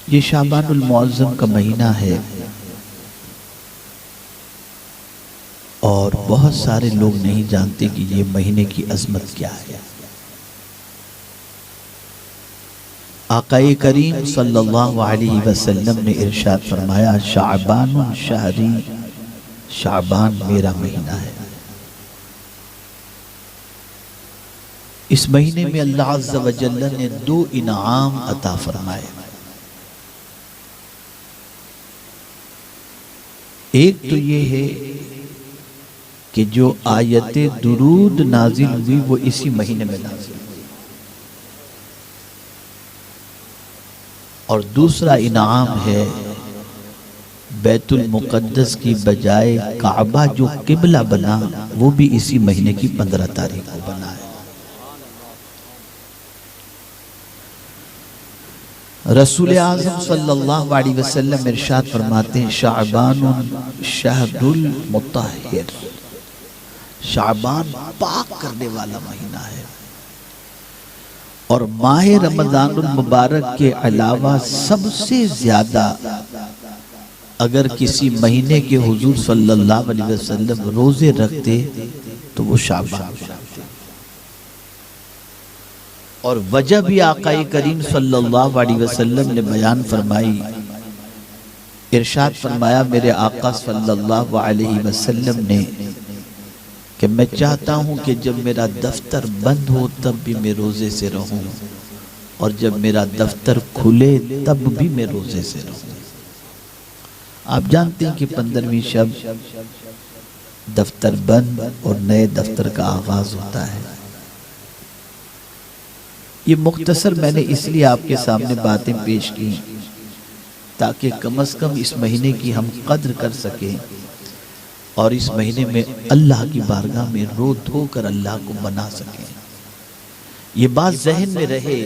ये शाबानुल मुअज़्ज़म का महीना है और बहुत सारे लोग नहीं जानते कि ये महीने की अज़मत क्या है। आक़ाए करीम सल्लल्लाहु अलैहि वसल्लम ने इरशाद फरमाया, शाबानुन शहरी, शाबान मेरा महीना है। इस महीने में अल्लाह अज़्ज़ा व जल्ल ने दो इनाम अता फरमाए। एक तो ये है कि जो आयते दुरूद नाजिल हुई वो इसी महीने में नाजिल हुई, और दूसरा इनाम है बैतुल मुक़द्दस की बजाय काबा जो किबला बना वो भी इसी महीने की 15 तारीख को बना है। रसूल आज़म सल्लल्लाहु अलैहि वसल्लम इरशाद फरमाते हैं, शाबानुन शहरुल मुत्तहिर, शाबान पाक करने वाला महीना है। और माह रमज़ानुल मुबारक के अलावा सबसे ज्यादा अगर किसी महीने के हुजूर सल्लल्लाहु अलैहि वसल्लम रोजे रखते तो वो शाबान। और वजह भी आक़ाए करीम सल्लल्लाहु अलैहि वसल्लम ने बयान फरमाई, इरशाद फरमाया मेरे आका सल्लल्लाहु अलैहि वसल्लम ने कि मैं चाहता हूँ कि जब मेरा दफ्तर बंद हो तब भी मैं रोज़े से रहूँ, और जब मेरा दफ्तर खुले तब भी मैं रोज़े से रहूँ। आप जानते हैं कि 15वीं शब दफ्तर बंद और नए दफ्तर का आगाज़ होता है। ये मुख्तसर मैंने इसलिए आपके सामने बातें पेश की ताकि कम से कम इस महीने की हम कद्र कर सकें और इस महीने में अल्लाह की बारगाह में रो धो कर अल्लाह को मना सकें। ये बात जहन में रहे,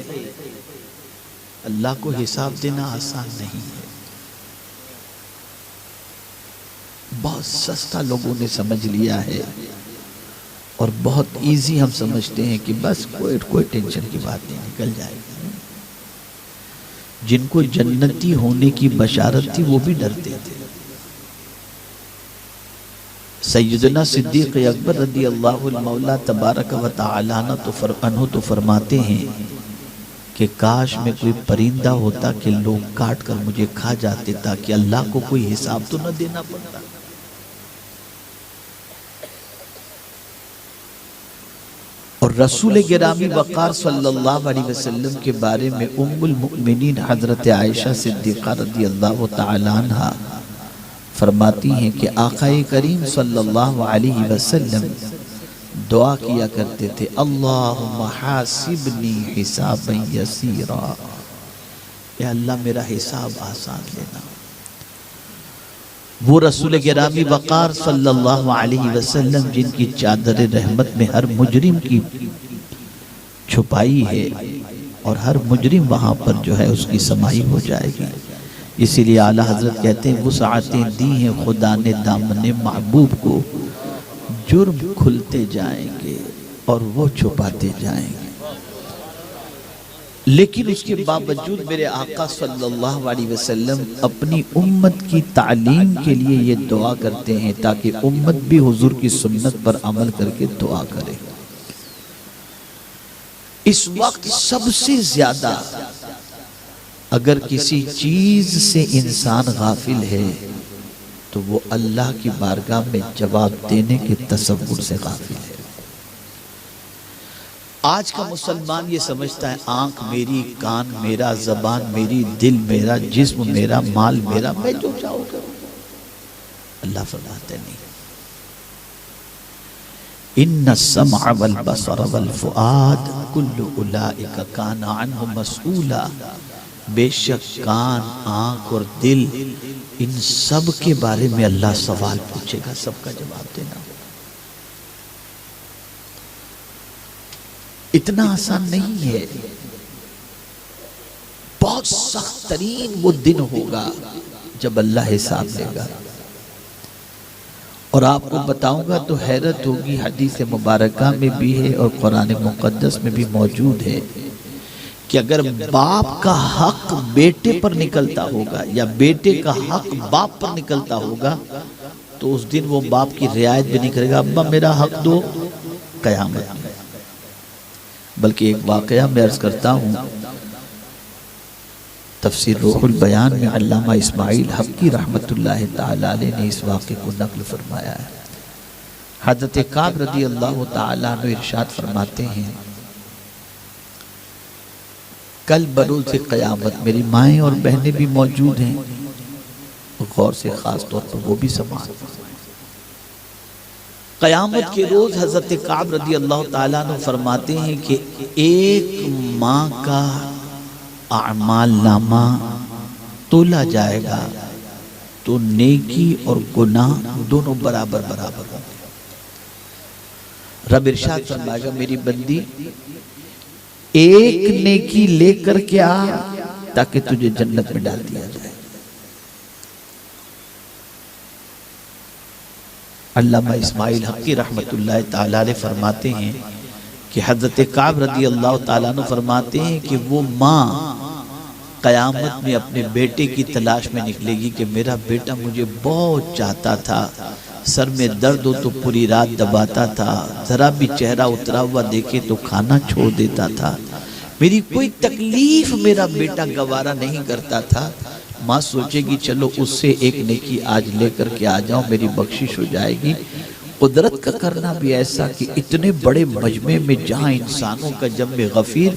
अल्लाह को हिसाब देना आसान नहीं है। बहुत सस्ता लोगों ने समझ लिया है और बहुत इजी हम समझते हैं कि बस कोई टेंशन की बात नहीं, निकल जाएगी। जिनको जन्नती होने की बशारत थी वो भी डरते थे। सैयदना सिद्दीक़ अकबर रदी अल्लाहु मौला तबारक व तआला अन्हु तो फरमाते हैं कि काश में कोई परिंदा होता कि लोग काट कर मुझे खा जाते ताकि अल्लाह को कोई हिसाब तो न देना पड़ता। और रसूल गिरामी वक़ार सल्लल्लाहु अलैहि वसल्लम के बारे में उम्मुल मुमिनीन हज़रत आयशा सिद्दीक़ा रज़ी अल्लाह तआला अन्हा फरमाती हैं कि आक़ाए करीम सल्लल्लाहु अलैहि वसल्लम दुआ किया करते थे, अल्लाहुम्मा हासिबनी हिसाबन यसीरा, या अल्लाह मेरा हिसाब आसान लेना। वो रसूल गिरामी वक़ार सल्लल्लाहु अलैहि वसल्लम जिनकी चादर रहमत में हर मुजरिम की छुपाई है और हर मुजरिम वहाँ पर जो है उसकी समाई हो जाएगी। इसीलिए आला हजरत कहते हैं, वुसअतें दी हैं खुदा ने दामने महबूब को, जुर्म खुलते जाएंगे और वो छुपाते जाएंगे। लेकिन उसके बावजूद मेरे आका सल्लल्लाहु अलैहि वसल्लम अपनी उम्मत की तालीम के लिए ये दुआ करते हैं ताकि उम्मत भी हुजूर की सुन्नत पर अमल करके दुआ करे। इस वक्त सबसे ज्यादा अगर किसी चीज से इंसान गाफिल है तो वो अल्लाह की बारगाह में जवाब देने के तसव्वुर से गाफिल है। आज का मुसलमान ये समझता है आंख मेरी, कान मेरा, जबान मेरी, दिल मेरा, जिस्म मेरा, माल मेरा, मैं जो चाहूं करूं। अल्लाह फरमाते नहीं, इन्ना सम्अ वल बसर वल फुआद कुल्लु उलाइका काना अन्हु मसऊला, बेशक कान, आंख और दिल, इन सब के बारे में अल्लाह सवाल पूछेगा, सबका जवाब देना। इतना आसान नहीं है, बहुत सख्त तरीन वो दिन होगा जब अल्लाह हिसाब लेगा। और आपको बताऊंगा तो हैरत होगी, हदीस मुबारका में भी है और कुरान मुक़द्दस में भी मौजूद है कि अगर बाप का हक बेटे पर निकलता होगा या बेटे का हक बाप पर निकलता होगा तो उस दिन वो बाप की रियायत भी नहीं करेगा, अब्बा मेरा हक दो, कयामत में। बल्कि एक वाकया मैं अर्ज करता हूँ, तफसीर रूहुल बयान में अल्लामा इस्माइल हक्की रहमतुल्लाह ताला अलैह ने इस वाक़े को नक़ल फरमाया है। हज़रत काब रज़ी अल्लाह ताला अन्हु इरशाद फरमाते हैं, कल बरोज़ क़यामत मेरी माएँ और बहनें भी मौजूद हैं, गौर से ख़ास तौर पर वो भी समान। क़यामत के रोज़ हज़रत काब रज़ी अल्लाह ताला अन्हु फरमाते हैं कि एक माँ का आमाल नामा तोला जाएगा तो नेकी और गुनाह दोनों बराबर बराबर होंगे। रब इरशाद फरमाएगा, मेरी बंदी एक नेकी लेकर के आ ताकि तुझे जन्नत में डाल दिया जाए। अल्लामा इस्माइल हक्की रहमतुल्लाह ताला अलैह फरमाते हैं कि हज़रत काब रज़ी अल्लाह ताला अन्हु फरमाते हैं कि वो माँ क़यामत में अपने बेटे की तलाश में निकलेगी कि मेरा बेटा मुझे बहुत चाहता था, सर में दर्द हो तो पूरी रात दबाता था, जरा भी चेहरा उतरा हुआ देखे तो खाना छोड़ देता था, मेरी कोई तकलीफ मेरा बेटा गवारा नहीं करता था। माँ सोचेगी चलो उससे एक नेकी आज लेकर के आ जाओ, मेरी बख्शिश हो जाएगी। कुदरत का करना भी ऐसा कि इतने बड़े मजमे में जहाँ इंसानों का जम्मे गफीर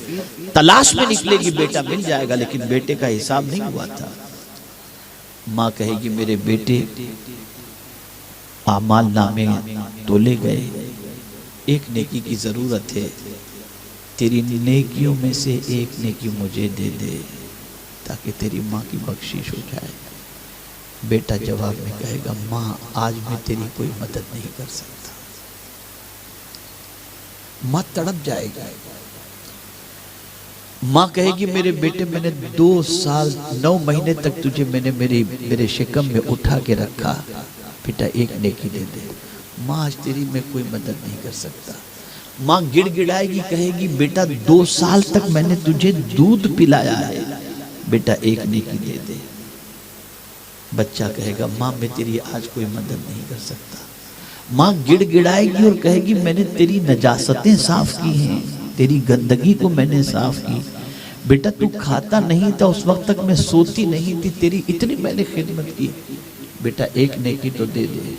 तलाश में निकलेगी बेटा मिल जाएगा, लेकिन बेटे का हिसाब नहीं हुआ था। माँ कहेगी मेरे बेटे आमाल नामे तोले गए, एक नेकी की ज़रूरत है, तेरी नेकियों में से एक नेकी मुझे दे दे ताकि तेरी माँ की बख्शिश हो जाए। बेटा जवाब में कहेगा, माँ आज मैं तेरी कोई मदद नहीं कर सकता। माँ तड़प जाएगी। माँ कहेगी मेरे बेटे मैंने 2 साल 9 महीने तक तुझे मैंने मेरे शिकम में उठा के रखा, बेटा एक नेकी दे दे। माँ आज तेरी मैं कोई मदद नहीं कर सकता। माँ गिड़गिड़ाएगी, कहेगी बेटा 2 साल तक मैंने तुझे दूध पिलाया है, बेटा एक नेकी दे दे। बच्चा कहेगा माँ मैं तेरी आज कोई मदद नहीं कर सकता। माँ गिड़गिड़ाएगी और कहेगी मैंने तेरी नजासतें साफ की हैं, तेरी गंदगी को मैंने साफ की, बेटा तू खाता नहीं था उस वक्त तक मैं सोती नहीं थी, तेरी इतनी मैंने खिदमत की, बेटा एक नेकी तो दे दे।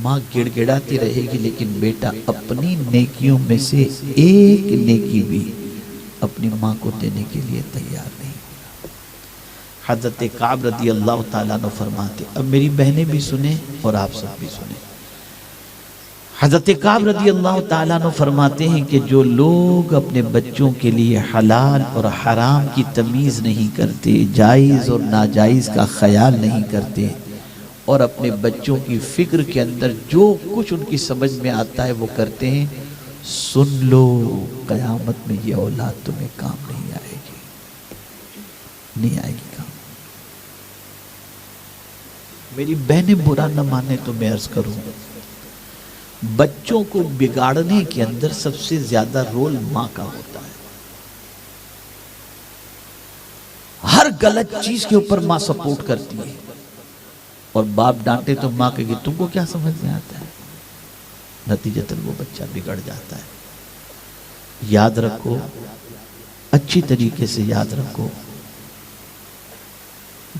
माँ गिड़गिड़ाती रहेगी लेकिन बेटा अपनी नेकियों में से एक नेकी भी अपनी माँ को देने के लिए तैयार नहीं। हज़रत काब रज़ी अल्लाह ताला अन्हु फरमाते, अब मेरी बहनें भी सुने और आप सब भी सुने। हज़रत काब रज़ी अल्लाह ताला अन्हु फरमाते हैं कि जो लोग अपने बच्चों के लिए हलाल और हराम की तमीज़ नहीं करते, जायज़ और नाजायज़ का ख्याल नहीं करते और अपने बच्चों की फ़िक्र के अंदर जो कुछ उनकी समझ में आता है वो करते हैं, सुन लो क़यामत में ये औलाद तुम्हें काम नहीं आएगी, नहीं आएगी काम। मेरी बहनें बुरा न माने तो मैं अर्ज करूं, बच्चों को बिगाड़ने के अंदर सबसे ज्यादा रोल माँ का होता है। हर गलत चीज के ऊपर माँ सपोर्ट करती है और बाप डांटे तो माँ कहेगी तुमको क्या समझ में आता है, नतीजतन वो बच्चा बिगड़ जाता है। याद रखो, अच्छी तरीके से याद रखो,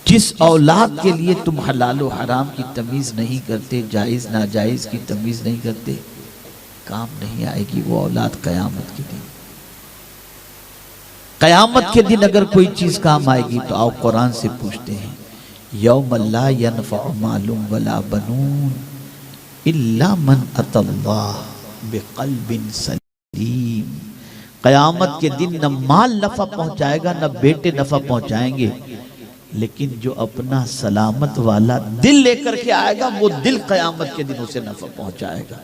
जिस औलाद के लिए तुम हलाल और हराम की तमीज़ नहीं करते, जायज़ नाजायज़ की तमीज़ नहीं करते, काम नहीं आएगी वो औलाद क़यामत के दिन। क़यामत के दिन अगर कोई चीज़ काम आएगी तो आओ कुरान से पूछते हैं, यौम ला यनफ़उ मालुम वला बनून इल्ला मन अतल्लाह बिक़ल्बिन सलीम। क़यामत के दिन न माल नफ़ा पहुँचाएगा न बेटे नफ़ा पहुँचाएंगे, लेकिन जो अपना सलामत वाला दिल लेकर के आएगा वो दिल क़यामत के दिन उसे नफ़ा पहुंचाएगा।